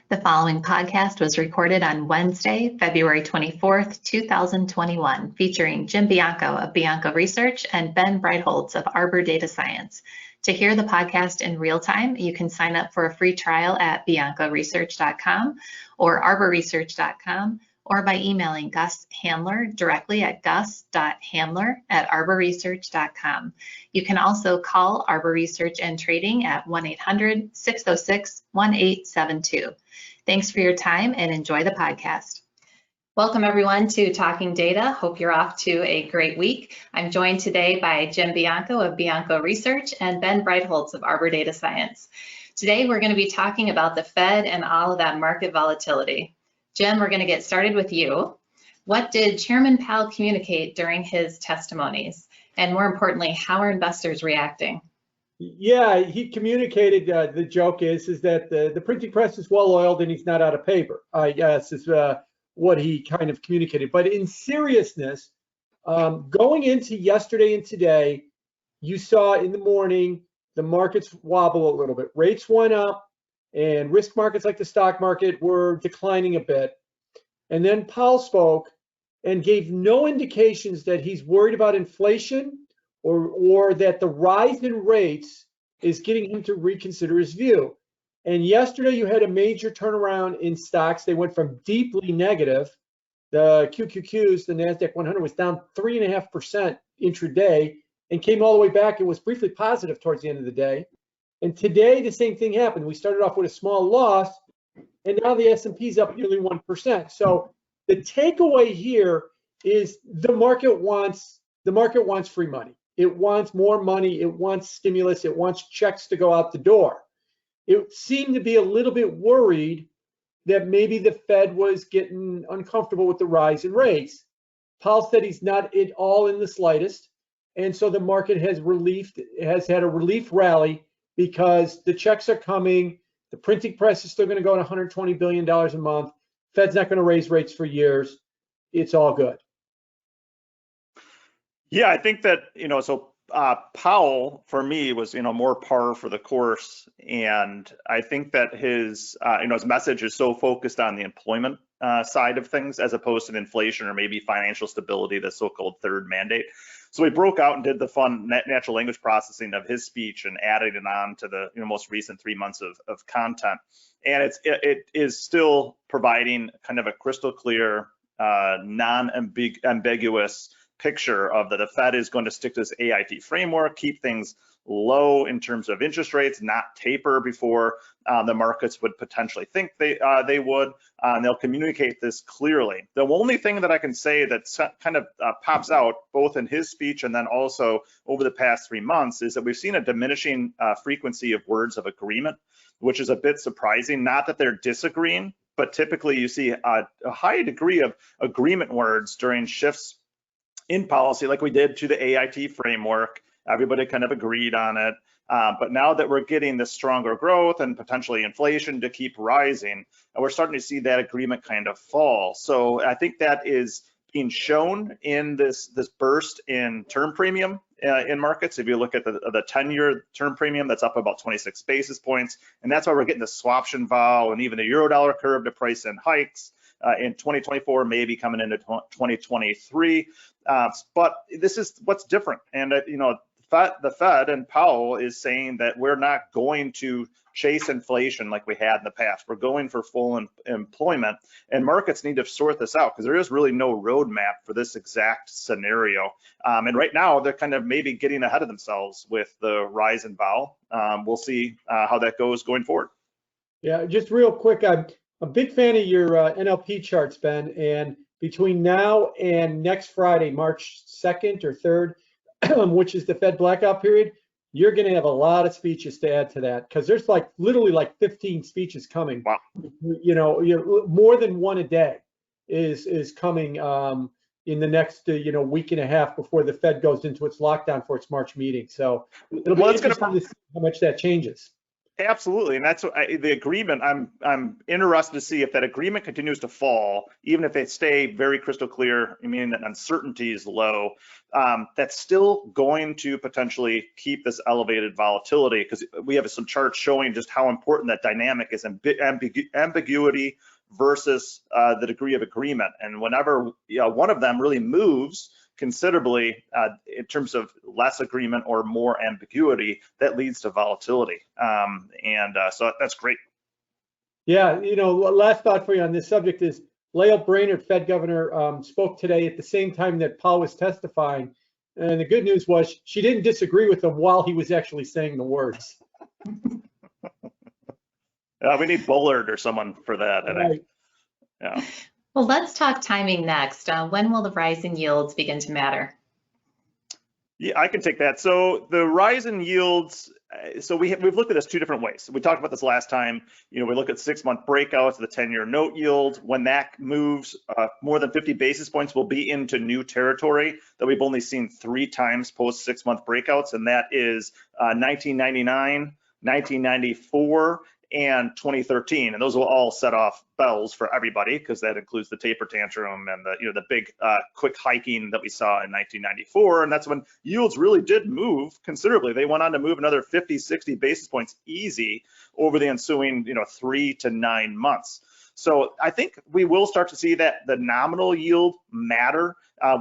The following podcast was recorded on Wednesday, February 24th, 2021, featuring Jim Bianco of Bianco Research and Ben Breitholtz of Arbor Data Science. To hear the podcast in real time, you can sign up for a free trial at biancoresearch.com or arborresearch.com, or by emailing Gus Handler directly at gus.handler@arborresearch.com. You can also call Arbor Research and Trading at 1-800-606-1872. Thanks for your time and enjoy the podcast. Welcome everyone to Talking Data. Hope you're off to a great week. I'm joined today by Jim Bianco of Bianco Research and Ben Breitholtz of Arbor Data Science. Today we're going to be talking about the Fed and all of that market volatility. Jim, we're going to get started with you. What did Chairman Powell communicate during his testimonies? And more importantly, how are investors reacting? Yeah, he communicated, the joke is that the printing press is well oiled and he's not out of paper, I guess is what he kind of communicated. But in seriousness, going into yesterday and today, you saw in the morning, the markets wobble a little bit. Rates went up and risk markets like the stock market were declining a bit. And then Powell spoke and gave no indications that he's worried about inflation or that the rise in rates is getting him to reconsider his view. And yesterday you had a major turnaround in stocks. They went from deeply negative. The QQQs, the NASDAQ 100 was down 3.5% intraday and came all the way back. It was briefly positive towards the end of the day. And today the same thing happened. We started off with a small loss and now the S&P's up nearly 1%. So the takeaway here is the market wants free money. It wants more money, it wants stimulus, it wants checks to go out the door. It seemed to be a little bit worried that maybe the Fed was getting uncomfortable with the rise in rates. Powell said he's not at all in the slightest. And so the market has had a relief rally because the checks are coming. The printing press is still going to go at $120 billion a month. Fed's not going to raise rates for years. It's all good. Yeah, I think that, Powell for me was, more par for the course. And I think that his message is so focused on the employment side of things as opposed to inflation or maybe financial stability, the so-called third mandate. So we broke out and did the fun natural language processing of his speech and added it on to the most recent 3 months of content. And it is still providing kind of a crystal clear, non-ambiguous picture of that the Fed is going to stick to this AIT framework, keep things low in terms of interest rates, not taper before the markets would potentially think they would, and they'll communicate this clearly. The only thing that I can say that kind of pops out both in his speech and then also over the past 3 months is that we've seen a diminishing frequency of words of agreement, which is a bit surprising. Not that they're disagreeing, but typically you see a high degree of agreement words during shifts in policy, like we did to the AIT framework. Everybody kind of agreed on it. But now that we're getting this stronger growth and potentially inflation to keep rising, we're starting to see that agreement kind of fall. So I think that is being shown in this burst in term premium in markets. If you look at the 10-year term premium, that's up about 26 basis points. And that's why we're getting the swaption vol and even the Eurodollar curve to price in hikes in 2024, maybe coming into 2023. But this is what's different. And, the Fed and Powell is saying that we're not going to chase inflation like we had in the past. We're going for full employment, and markets need to sort this out because there is really no roadmap for this exact scenario. And right now, they're kind of maybe getting ahead of themselves with the rise in vol. We'll see how that goes going forward. Yeah, just real quick, I'm a big fan of your NLP charts, Ben, and between now and next Friday, March 2nd or 3rd, which is the Fed blackout period, you're going to have a lot of speeches to add to that because there's literally 15 speeches coming. Wow. More than one a day is coming in the next week and a half before the Fed goes into its lockdown for its March meeting. So it'll be interesting to see how much that changes. Absolutely, and that's what the agreement. I'm interested to see if that agreement continues to fall, even if they stay very crystal clear, meaning that uncertainty is low. That's still going to potentially keep this elevated volatility, because we have some charts showing just how important that dynamic is, ambiguity versus the degree of agreement. And whenever one of them really moves considerably in terms of less agreement or more ambiguity, that leads to volatility. So that's great. Yeah, last thought for you on this subject is Lael Brainerd, Fed governor, spoke today at the same time that Powell was testifying. And the good news was she didn't disagree with him while he was actually saying the words. We need Bullard or someone for that. Right. Yeah. Well, let's talk timing next. When will the rise in yields begin to matter? Yeah, I can take that. So the rise in yields, so we've looked at this two different ways. We talked about this last time. We look at 6-month breakouts, the 10-year note yield. When that moves more than 50 basis points, we'll be into new territory that we've only seen 3 times post 6-month breakouts, and that is 1999, 1994, and 2013, and those will all set off bells for everybody, because that includes the taper tantrum and the big quick hiking that we saw in 1994, and that's when yields really did move considerably. They went on to move another 50, 60 basis points easy over the ensuing 3 to 9 months. So I think we will start to see that the nominal yield matter,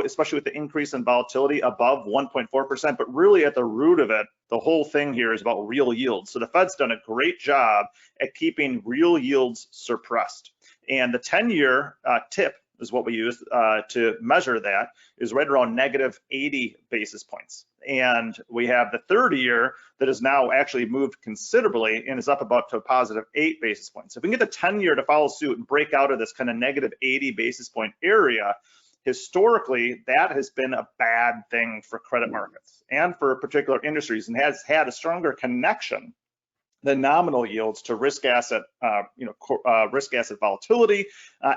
especially with the increase in volatility above 1.4%, but really at the root of it, the whole thing here is about real yields. So the Fed's done a great job at keeping real yields suppressed. And the 10-year tip is what we use to measure that, is right around negative 80 basis points. And we have the 30-year that has now actually moved considerably and is up about to a positive 8 basis points. So if we can get the 10-year to follow suit and break out of this kind of negative 80 basis point area, historically, that has been a bad thing for credit markets and for particular industries, and has had a stronger connection than nominal yields to risk asset, risk asset volatility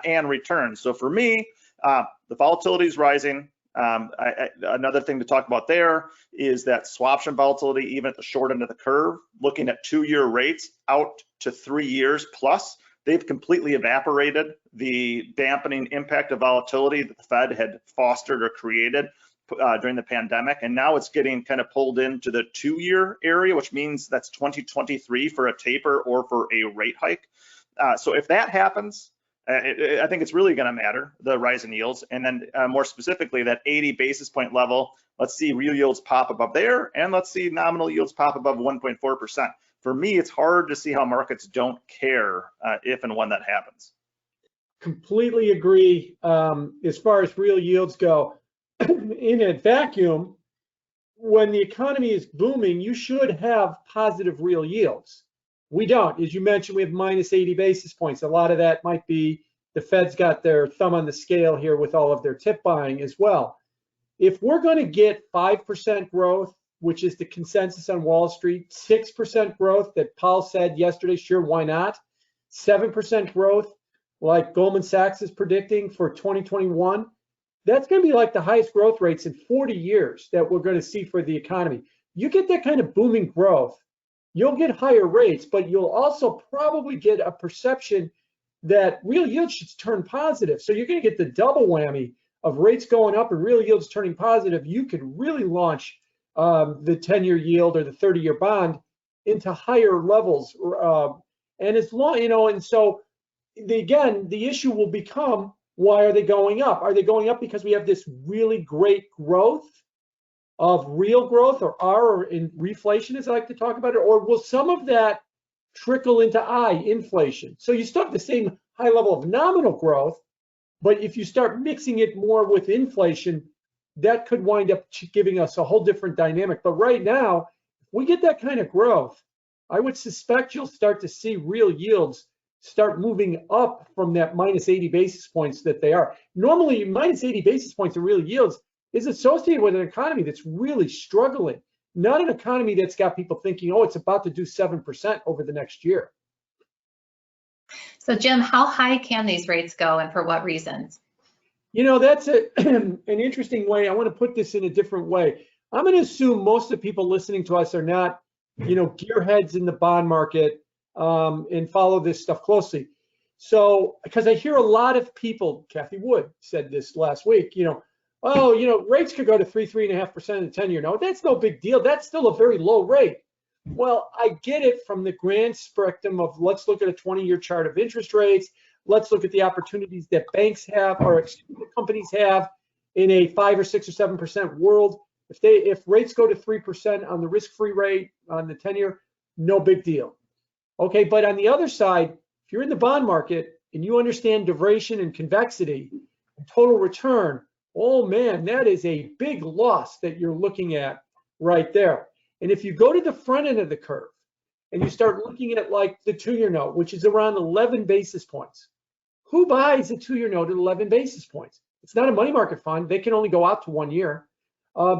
and returns. So for me, the volatility is rising. Another thing to talk about there is that swaption volatility, even at the short end of the curve, looking at 2-year rates out to 3 years plus, they've completely evaporated the dampening impact of volatility that the Fed had fostered or created during the pandemic. And now it's getting kind of pulled into the 2-year area, which means that's 2023 for a taper or for a rate hike. So if that happens, I think it's really going to matter, the rise in yields. And then more specifically, that 80 basis point level, let's see real yields pop above there, and let's see nominal yields pop above 1.4%. For me, it's hard to see how markets don't care if and when that happens. Completely agree. As far as real yields go, in a vacuum, when the economy is booming, you should have positive real yields. We don't. As you mentioned, we have minus 80 basis points. A lot of that might be the Fed's got their thumb on the scale here with all of their tip buying as well. If we're going to get 5% growth, which is the consensus on Wall Street, 6% growth that Powell said yesterday, sure, why not? 7% growth, like Goldman Sachs is predicting for 2021, that's going to be like the highest growth rates in 40 years that we're going to see for the economy. You get that kind of booming growth, you'll get higher rates, but you'll also probably get a perception that real yields should turn positive. So you're going to get the double whammy of rates going up and real yields turning positive. You could really launch the 10-year yield or the 30-year bond into higher levels. And as long, and so again, the issue will become, why are they going up? Are they going up because we have this really great growth of real growth, or in reflation, as I like to talk about it, or will some of that trickle into inflation? So you still have the same high level of nominal growth, but if you start mixing it more with inflation, that could wind up giving us a whole different dynamic. But right now, if we get that kind of growth, I would suspect you'll start to see real yields start moving up from that minus 80 basis points that they are. Normally, minus 80 basis points of real yields is associated with an economy that's really struggling, not an economy that's got people thinking, oh, it's about to do 7% over the next year. So Jim, how high can these rates go and for what reasons? That's an interesting way. I want to put this in a different way. I'm going to assume most of the people listening to us are not gearheads in the bond market and follow this stuff closely. So, because I hear a lot of people, Kathy Wood said this last week, rates could go to 3.5% in the 10-year note. That's no big deal. That's still a very low rate. Well, I get it from the grand spectrum of let's look at a 20-year chart of interest rates. Let's look at the opportunities that banks have, or companies have in a 5 or 6 or 7% world. If rates go to 3% on the risk-free rate on the 10-year, no big deal. Okay, but on the other side, if you're in the bond market and you understand duration and convexity and total return, oh man, that is a big loss that you're looking at right there. And if you go to the front end of the curve and you start looking at like the 2-year note, which is around 11 basis points, who buys a 2-year note at 11 basis points? It's not a money market fund. They can only go out to 1 year.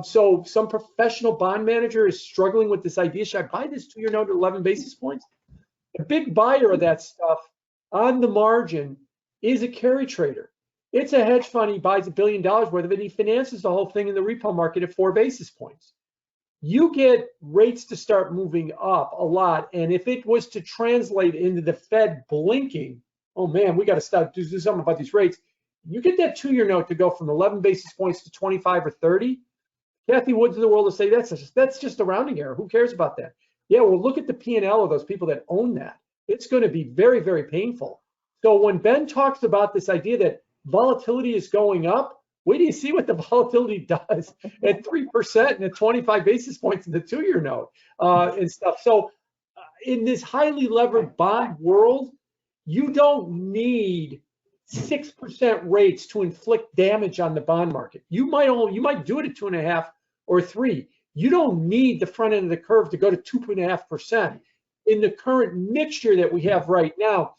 So some professional bond manager is struggling with this idea. Should I buy this 2-year note at 11 basis points? A big buyer of that stuff on the margin is a carry trader. It's a hedge fund. He buys $1 billion worth of it, and he finances the whole thing in the repo market at 4 basis points. You get rates to start moving up a lot, and if it was to translate into the Fed blinking, oh man, we got to start do something about these rates. You get that 2-year note to go from 11 basis points to 25 or 30. Kathy Woods of the world will say that's just a rounding error. Who cares about that? Yeah, well, look at the P&L of those people that own that. It's going to be very, very painful. So when Ben talks about this idea that volatility is going up, wait till you see what the volatility does at 3% and at 25 basis points in the 2-year note and stuff. So in this highly levered bond world, you don't need 6% rates to inflict damage on the bond market. You might do it at 2.5 or 3. You don't need the front end of the curve to go to 2.5%. In the current mixture that we have right now,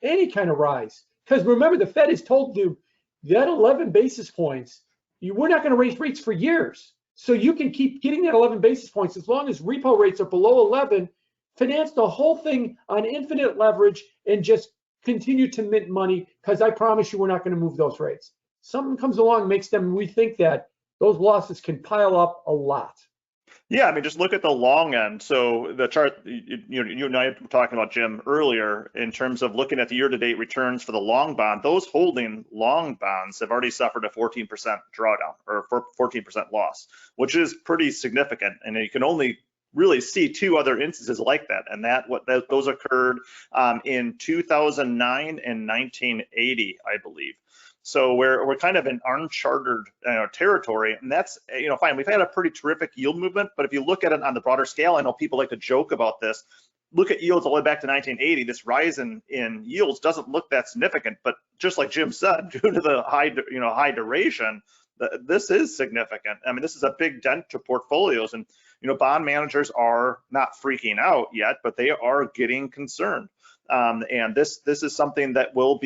any kind of rise. Because remember, the Fed has told you that 11 basis points, we're not going to raise rates for years. So you can keep getting that 11 basis points as long as repo rates are below 11, finance the whole thing on infinite leverage and just continue to mint money, because I promise you we're not going to move those rates. Something comes along, makes them rethink that. Those losses can pile up a lot. Yeah, I mean, just look at the long end. So the chart, you and I were talking about, Jim, earlier, in terms of looking at the year-to-date returns for the long bond, those holding long bonds have already suffered a 14% drawdown or 14% loss, which is pretty significant. And you can only really see 2 other instances like that, and those occurred in 2009 and 1980, I believe. So we're kind of in uncharted territory, and that's fine. We've had a pretty terrific yield movement, but if you look at it on the broader scale, I know people like to joke about this. Look at yields all the way back to 1980. This rise in yields doesn't look that significant, but just like Jim said, due to the high duration, this is significant. I mean, this is a big dent to portfolios, and bond managers are not freaking out yet, but they are getting concerned. And this is something that will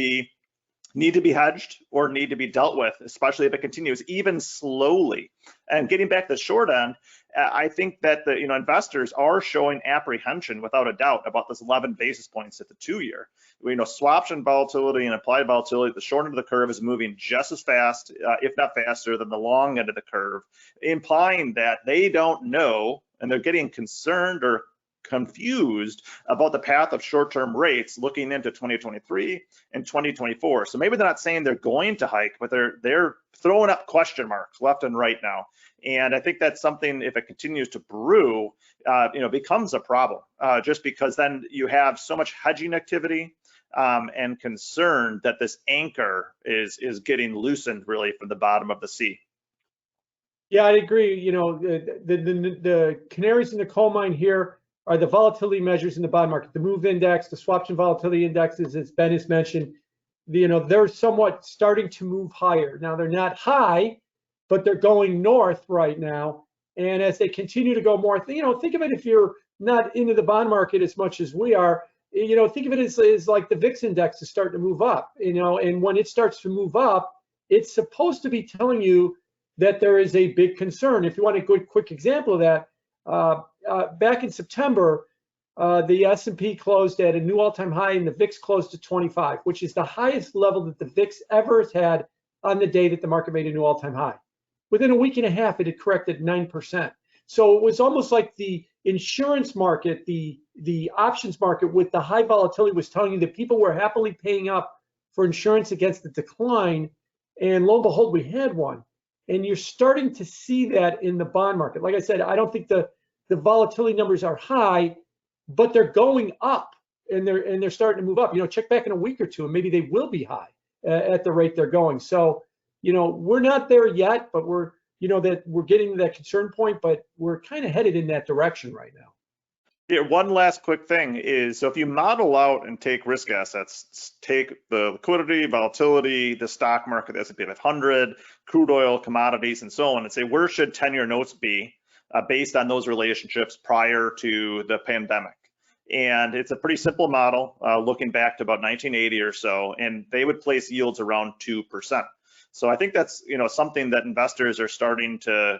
need to be hedged or need to be dealt with, especially if it continues even slowly. And getting back to the short end, I think that the investors are showing apprehension without a doubt about this 11 basis points at the 2-year. Swaption volatility and applied volatility, the short end of the curve is moving just as fast, if not faster, than the long end of the curve, implying that they don't know and they're getting concerned or confused about the path of short-term rates looking into 2023 and 2024. So maybe they're not saying they're going to hike, but they're throwing up question marks left and right now. And I think that's something, if it continues to brew, becomes a problem, just because then you have so much hedging activity and concern that this anchor is getting loosened really from the bottom of the sea. Yeah, I agree. The canaries in the coal mine here are the volatility measures in the bond market, the MOVE index, the swaption volatility indexes, as Ben has mentioned. They're somewhat starting to move higher. Now, they're not high, but they're going north right now. And as they continue to go north, think of it, if you're not into the bond market as much as we are, think of it as like the VIX index is starting to move up, and when it starts to move up, it's supposed to be telling you that there is a big concern. If you want a good quick example of that, back in September, the S&P closed at a new all-time high and the VIX closed to 25, which is the highest level that the VIX ever has had on the day that the market made a new all-time high. Within a week and a half, it had corrected 9%. So it was almost like the insurance market, the options market with the high volatility was telling you that people were happily paying up for insurance against the decline. And lo and behold, we had one. And you're starting to see that in the bond market. Like I said, I don't think the volatility numbers are high, but they're going up, and they're starting to move up. Check back in a week or two, and maybe they will be high at the rate they're going. So, we're not there yet, but we're getting to that concern point, but we're kind of headed in that direction right now. Yeah, one last quick thing is, so if you model out and take risk assets, take the liquidity, volatility, the stock market, the S&P 500, crude oil, commodities, and so on, and say where should 10-year notes be based on those relationships prior to the pandemic. And it's a pretty simple model looking back to about 1980 or so, and they would place yields around 2%. So I think that's something that investors are starting to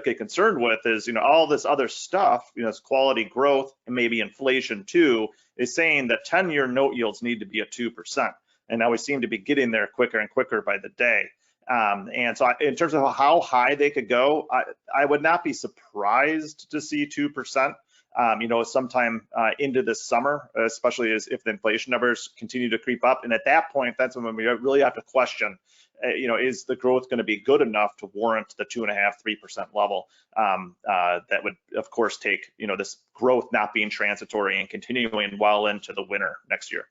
get concerned with is all this other stuff, this quality growth and maybe inflation too, is saying that 10-year note yields need to be at 2%. And now we seem to be getting there quicker and quicker by the day. And so in terms of how high they could go, I would not be surprised to see 2%. Sometime into this summer, especially if the inflation numbers continue to creep up. And at that point, that's when we really have to question, is the growth going to be good enough to warrant the 2.5–3% level? That would, of course, take, this growth not being transitory and continuing well into the winter next year.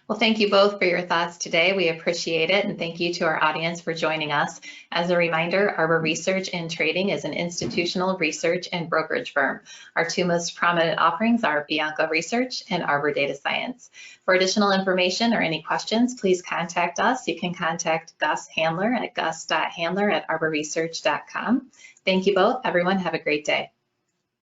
Well, thank you both for your thoughts today. We appreciate it, and thank you to our audience for joining us. As a reminder, Arbor Research and Trading is an institutional research and brokerage firm. Our two most prominent offerings are Bianco Research and Arbor Data Science. For additional information or any questions, please contact us. You can contact Gus Handler at gus.handler@arborresearch.com. Thank you both. Everyone, have a great day.